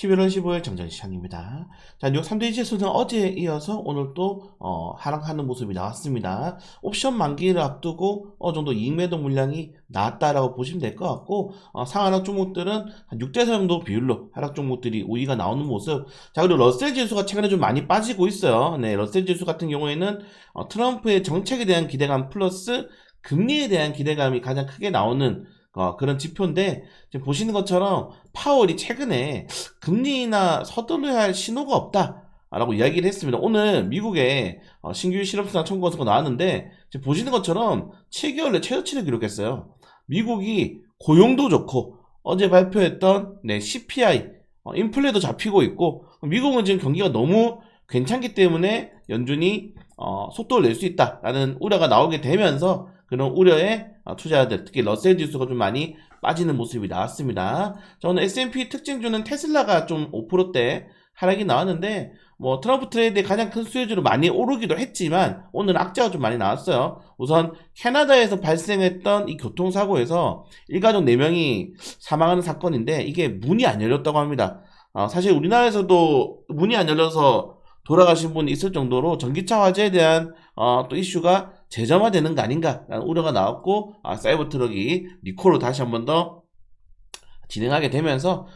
11월 15일 정전시장입니다. 자, 뉴욕 3대 지수는 어제에 이어서 오늘 또 하락하는 모습이 나왔습니다. 옵션 만기를 앞두고 어느 정도 이익 매도 물량이 나왔다라고 보시면 될 것 같고, 상하락 종목들은 한 6대4 정도 비율로 하락 종목들이 우위가 나오는 모습. 자, 그리고 러셀 지수가 최근에 좀 많이 빠지고 있어요. 네, 러셀 지수 같은 경우에는 트럼프의 정책에 대한 기대감 플러스 금리에 대한 기대감이 가장 크게 나오는 그런 지표인데, 지금 보시는 것처럼 파월이 최근에 금리나 서둘러야 할 신호가 없다 라고 이야기를 했습니다. 오늘 미국의 신규 실업수당 청구 건수가 나왔는데, 지금 보시는 것처럼 7개월 내 최저치를 기록했어요. 미국이 고용도 좋고 어제 발표했던 CPI 인플레도 잡히고 있고, 미국은 지금 경기가 너무 괜찮기 때문에 연준이 속도를 낼 수 있다라는 우려가 나오게 되면서 그런 우려에 투자자들, 특히 러셀 지수가 좀 많이 빠지는 모습이 나왔습니다. 저는 S&P 특징주는 테슬라가 좀 5%대 하락이 나왔는데, 트럼프 트레이드의 가장 큰 수혜주로 많이 오르기도 했지만 오늘 악재가 좀 많이 나왔어요. 우선 캐나다에서 발생했던 이 교통사고에서 일가족 4명이 사망하는 사건인데, 이게 문이 안 열렸다고 합니다. 사실 우리나라에서도 문이 안 열려서 돌아가신 분이 있을 정도로 전기차 화재에 대한 또 이슈가 재점화되는 거 아닌가라는 우려가 나왔고, 사이버 트럭이 리콜을 다시 한 번 더 진행하게 되면서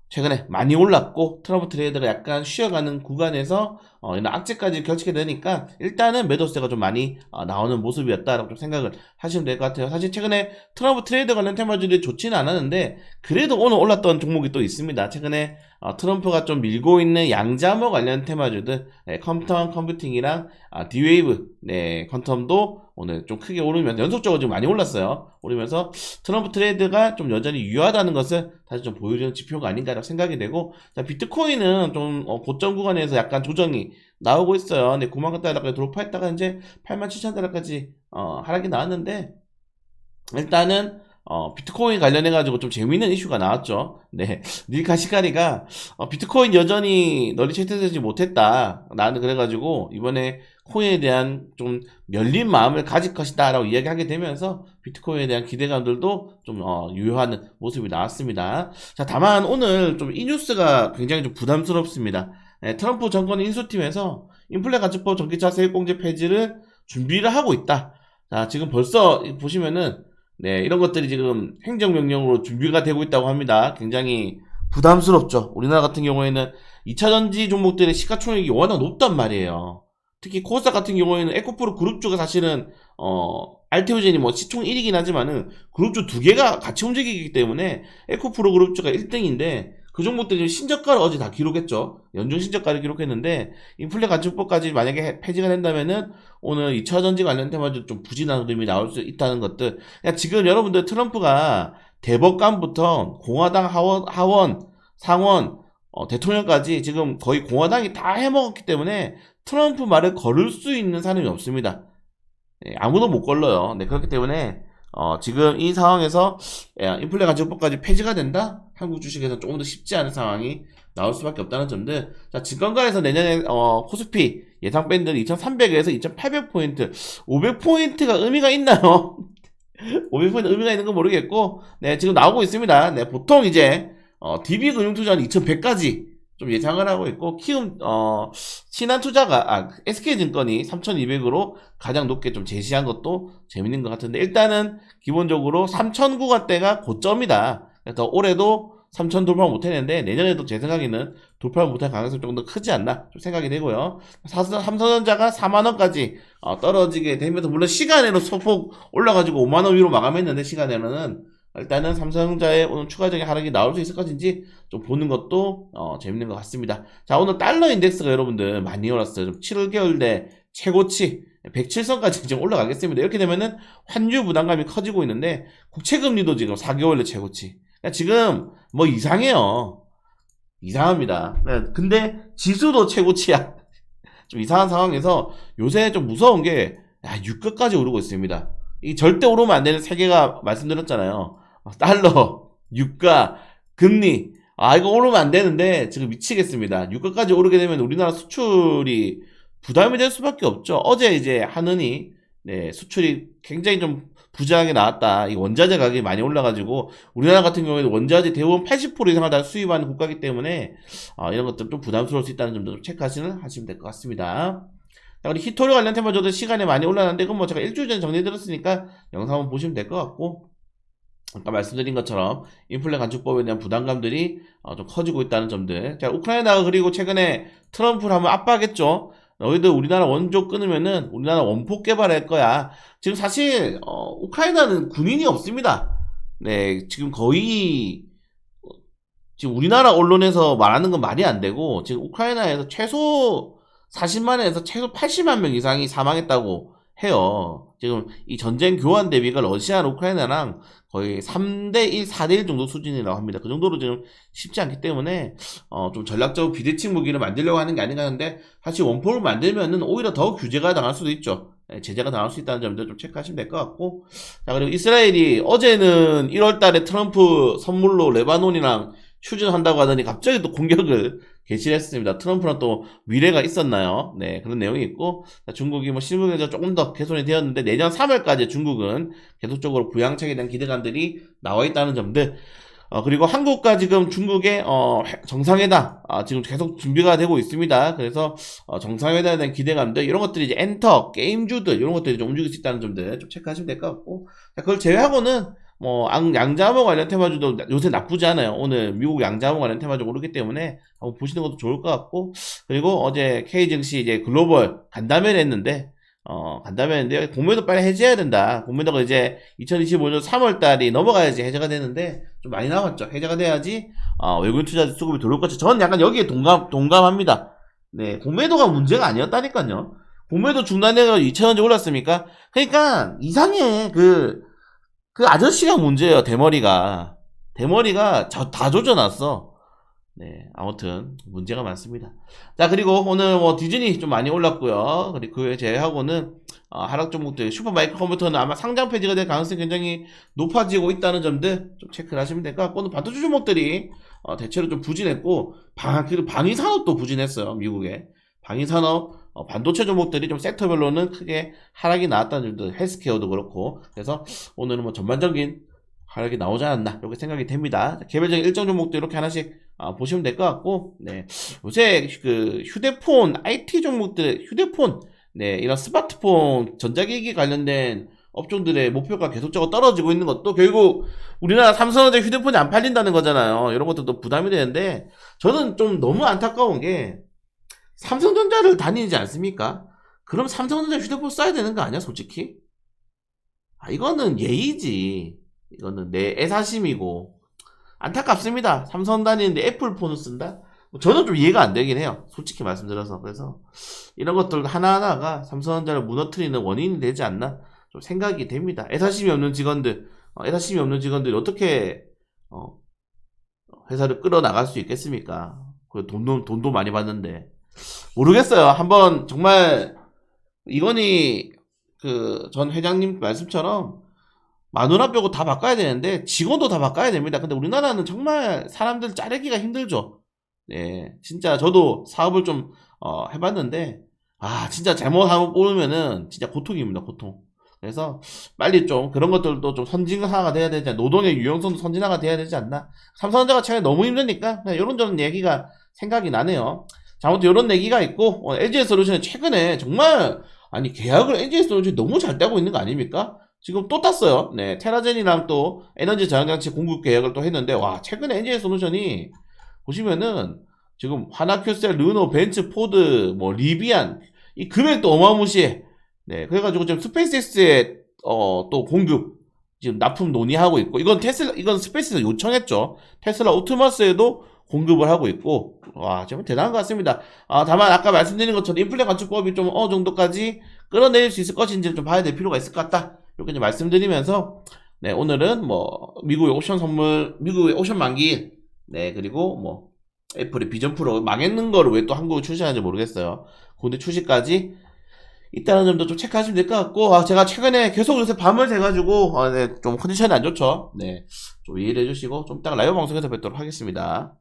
최근에 많이 올랐고, 트럼프 트레이더가 약간 쉬어가는 구간에서 이런 악재까지 겹치게 되니까 일단은 매도세가 좀 많이 나오는 모습이었다라고 좀 생각을 하시면 될 것 같아요. 사실 최근에 트럼프 트레이더 관련 테마주들이 좋지는 않았는데, 그래도 오늘 올랐던 종목이 또 있습니다. 최근에 트럼프가 좀 밀고 있는 양자모 관련 테마주들, 컴텀 컴퓨팅이랑 D-Wave, 컴텀도 오늘 좀 크게 오르면서 연속적으로 좀 많이 올랐어요. 오르면서 트럼프 트레이드가 좀 여전히 유효하다는 것을 다시 좀 보여주는 지표가 아닌가라고 생각이 되고, 자, 비트코인은 좀 고점 구간에서 약간 조정이 나오고 있어요. 근데 9만 달러까지 돌파했다가 이제 8만 7천 달러까지 하락이 나왔는데, 일단은 비트코인 관련해가지고 좀 재미있는 이슈가 나왔죠. 네. 닐 카시카리가 비트코인 여전히 널리 채택되지 못했다. 나는 그래가지고 이번에 코인에 대한 좀 열린 마음을 가질 것이다 라고 이야기하게 되면서 비트코인에 대한 기대감들도 좀 유효하는 모습이 나왔습니다. 자, 다만 오늘 좀 이 뉴스가 굉장히 좀 부담스럽습니다. 트럼프 정권 인수팀에서 인플레 가축법 전기차 세액공제 폐지를 준비를 하고 있다. 자, 지금 벌써 보시면은 이런 것들이 지금 행정명령으로 준비가 되고 있다고 합니다. 굉장히 부담스럽죠. 우리나라 같은 경우에는 2차전지 종목들의 시가총액이 워낙 높단 말이에요. 특히 코스닥 같은 경우에는 에코프로 그룹주가 사실은 알테오젠이 시총 1위긴 하지만은 그룹주 2개가 같이 움직이기 때문에 에코프로 그룹주가 1등인데, 그 종목들이 신저가를 어제 다 기록했죠. 연중 신저가를 기록했는데, 인플레 가축법까지 만약에 폐지가 된다면은 오늘 2차전지 관련 테마도 좀 부진한 흐름이 나올 수 있다는 것들. 그러니까 지금 여러분들 트럼프가 대법관부터 공화당 하원, 상원, 대통령까지 지금 거의 공화당이 다 해먹었기 때문에 트럼프 말을 걸을 수 있는 사람이 없습니다. 아무도 못 걸러요. 그렇기 때문에 지금 이 상황에서 인플레 가축법까지 폐지가 된다? 한국 주식에서 조금 더 쉽지 않은 상황이 나올 수밖에 없다는 점들. 자, 증권가에서 내년에 코스피 예상 밴드는 2300에서 2800포인트, 500포인트가 의미가 있나요? 500포인트 의미가 있는 건 모르겠고, 지금 나오고 있습니다. 보통 이제 DB금융투자는 2100까지 좀 예상을 하고 있고, 키움 신한투자가 SK증권이 3200으로 가장 높게 좀 제시한 것도 재밌는 것 같은데, 일단은 기본적으로 3000구간대가 고점이다. 그래서 올해도 3000 돌파 못했는데 내년에도 제 생각에는 돌파를 못할 가능성이 조금 더 크지 않나 좀 생각이 되고요. 삼성전자가 4만원까지 떨어지게 되면서, 물론 시간으로 소폭 올라가지고 5만원 위로 마감했는데, 시간으로는 일단은 삼성전자의 오늘 추가적인 하락이 나올 수 있을 것인지 좀 보는 것도 재밌는 것 같습니다. 자, 오늘 달러 인덱스가 여러분들 많이 올랐어요. 7개월 내 최고치 107선까지 지금 올라가겠습니다. 이렇게 되면은 환율 부담감이 커지고 있는데, 국채금리도 지금 4개월 내 최고치. 그러니까 지금 이상해요. 이상합니다. 근데 지수도 최고치야. 좀 이상한 상황에서 요새 좀 무서운 게 유가까지 오르고 있습니다. 이 절대 오르면 안 되는 세계가 말씀드렸잖아요. 달러, 유가, 금리. 이거 오르면 안 되는데 지금 미치겠습니다. 유가까지 오르게 되면 우리나라 수출이 부담이 될 수밖에 없죠. 어제 이제 하느니 수출이 굉장히 좀 부재하게 나왔다. 이 원자재 가격이 많이 올라가지고 우리나라 같은 경우에는 원자재 대부분 80% 이상을 다 수입하는 국가이기 때문에 이런 것들 좀 부담스러울 수 있다는 점도 좀 체크하시면 될 것 같습니다. 자, 우리 히토리 관련 테마저도 시간에 많이 올라왔는데 그건 뭐 제가 일주일 전에 정리해드렸으니까 영상 한번 보시면 될 것 같고, 아까 말씀드린 것처럼 인플레 간축법에 대한 부담감들이 좀 커지고 있다는 점들. 자, 우크라이나가 그리고 최근에 트럼프를 한번 압박했죠. 너희들 우리나라 원조 끊으면은 우리나라 원폭 개발할 거야. 지금 사실 우크라이나는 군인이 없습니다. 네, 지금 거의 지금 우리나라 언론에서 말하는 건 말이 안 되고, 지금 우크라이나에서 최소 40만에서 최소 80만 명 이상이 사망했다고 해요. 지금 이 전쟁 교환 대비가 러시아랑 우크라이나랑 거의 3대1, 4대1 정도 수준이라고 합니다. 그 정도로 지금 쉽지 않기 때문에 좀 전략적으로 비대칭 무기를 만들려고 하는 게 아닌가 하는데, 사실 원폭을 만들면은 오히려 더 규제가 당할 수도 있죠. 제재가 당할 수 있다는 점도 좀 체크하시면 될 것 같고, 자, 그리고 이스라엘이 어제는 1월 달에 트럼프 선물로 레바논이랑 휴전한다고 하더니 갑자기 또 공격을 개시를 했습니다. 트럼프랑 또 미래가 있었나요? 네, 그런 내용이 있고, 중국이 뭐 실무에서 조금 더 개선이 되었는데 내년 3월까지 중국은 계속적으로 부양책에 대한 기대감들이 나와 있다는 점들. 그리고 한국과 지금 중국의 정상회담 지금 계속 준비가 되고 있습니다. 그래서 정상회담에 대한 기대감들, 이런 것들이 이제 엔터 게임주들 이런 것들이 좀 움직일 수 있다는 점들 좀 체크하시면 될 것 같고, 자, 그걸 제외하고는 뭐 양자암호 관련 테마주도 요새 나쁘지 않아요. 오늘 미국 양자암호 관련 테마주 오르기 때문에 한번 보시는 것도 좋을 것 같고, 그리고 어제 K증시 이제 글로벌 간담회를 했는데 간담회인데 공매도 빨리 해제해야 된다. 공매도가 이제 2025년 3월 달이 넘어가야지 해제가 되는데 좀 많이 남았죠. 해제가 돼야지 외국인 투자 수급이 들어올 것 같죠. 저는 약간 여기에 동감합니다. 네, 공매도가 문제가 아니었다니까요. 공매도 중단해서 2,000원째 올랐습니까? 그러니까 이상해. 그 아저씨가 문제예요. 대머리가 다 조져놨어. 네, 아무튼 문제가 많습니다. 자, 그리고 오늘 뭐 디즈니 좀 많이 올랐고요. 그리고 그 외에 제외하고는 하락 종목들, 슈퍼마이크로 컴퓨터는 아마 상장 폐지가 될 가능성이 굉장히 높아지고 있다는 점들 좀 체크를 하시면 될 것 같고, 오늘 반도체 종목들이 대체로 좀 부진했고, 그리고 방위산업도 부진했어요. 미국의 방위산업 반도체 종목들이 좀 섹터별로는 크게 하락이 나왔다는 점도, 헬스케어도 그렇고, 그래서 오늘은 뭐 전반적인 하락이 나오지 않았나 이렇게 생각이 됩니다. 개별적인 일정 종목도 이렇게 하나씩 보시면 될 것 같고, 네, 요새 그 휴대폰 IT 종목들, 휴대폰, 네, 이런 스마트폰 전자기기 관련된 업종들의 목표가 계속적으로 떨어지고 있는 것도 결국 우리나라 삼성전자 휴대폰이 안 팔린다는 거잖아요. 이런 것들도 부담이 되는데, 저는 좀 너무 안타까운 게 삼성전자를 다니지 않습니까? 그럼 삼성전자 휴대폰 써야 되는 거 아니야, 솔직히? 이거는 예의지. 이거는 내 애사심이고 안타깝습니다. 삼성 다니는데 애플폰을 쓴다? 저는 좀 이해가 안 되긴 해요. 솔직히 말씀드려서. 그래서 이런 것들 하나하나가 삼성전자를 무너뜨리는 원인이 되지 않나 좀 생각이 됩니다. 애사심이 없는 직원들이 어떻게 회사를 끌어나갈 수 있겠습니까? 돈도 많이 받는데. 모르겠어요. 한번 정말 이건희 전 회장님 말씀처럼 마누라 빼고 다 바꿔야 되는데 직원도 다 바꿔야 됩니다. 근데 우리나라는 정말 사람들 자르기가 힘들죠. 네, 진짜 저도 사업을 좀 해봤는데 진짜 잘못하면 뽑으면은 진짜 고통입니다. 고통. 그래서 빨리 좀 그런 것들도 좀 선진화가 돼야 되지 않나, 노동의 유연성도 선진화가 돼야 되지 않나. 삼성전자가 차라리 너무 힘드니까 이런저런 얘기가 생각이 나네요. 자, 아무튼 이런 얘기가 있고, LG에너지솔루션이 최근에 정말 계약을 LG에너지솔루션이 너무 잘 따고 있는 거 아닙니까? 지금 또 땄어요. 네, 테라젠이랑 또 에너지 저장장치 공급 계약을 또 했는데, 와, 최근에 LG에너지솔루션이 보시면은 지금 하나큐셀, 르노, 벤츠, 포드, 뭐 리비안, 이 금액도 어마무시해. 네, 그래가지고 지금 스페이스X에 또 공급 지금 납품 논의하고 있고, 이건 스페이스에서 요청했죠. 테슬라 오토마스에도 공급을 하고 있고, 와, 정말 대단한 것 같습니다. 다만 아까 말씀드린 것처럼 인플레 간축법이 좀 어느 정도까지 끌어내릴 수 있을 것인지를 좀 봐야 될 필요가 있을 것 같다. 이렇게 좀 말씀드리면서, 네, 오늘은 뭐 미국의 오션 만기, 네, 그리고 뭐 애플의 비전 프로 망했는 거를 왜 또 한국에 출시하는지 모르겠어요. 근데 출시까지 있다는 점도 좀 체크하시면 될 것 같고, 제가 최근에 계속 요새 밤을 새가지고 네, 좀 컨디션이 안 좋죠. 네, 좀 이해를 해주시고 좀 이따가 라이브 방송에서 뵙도록 하겠습니다.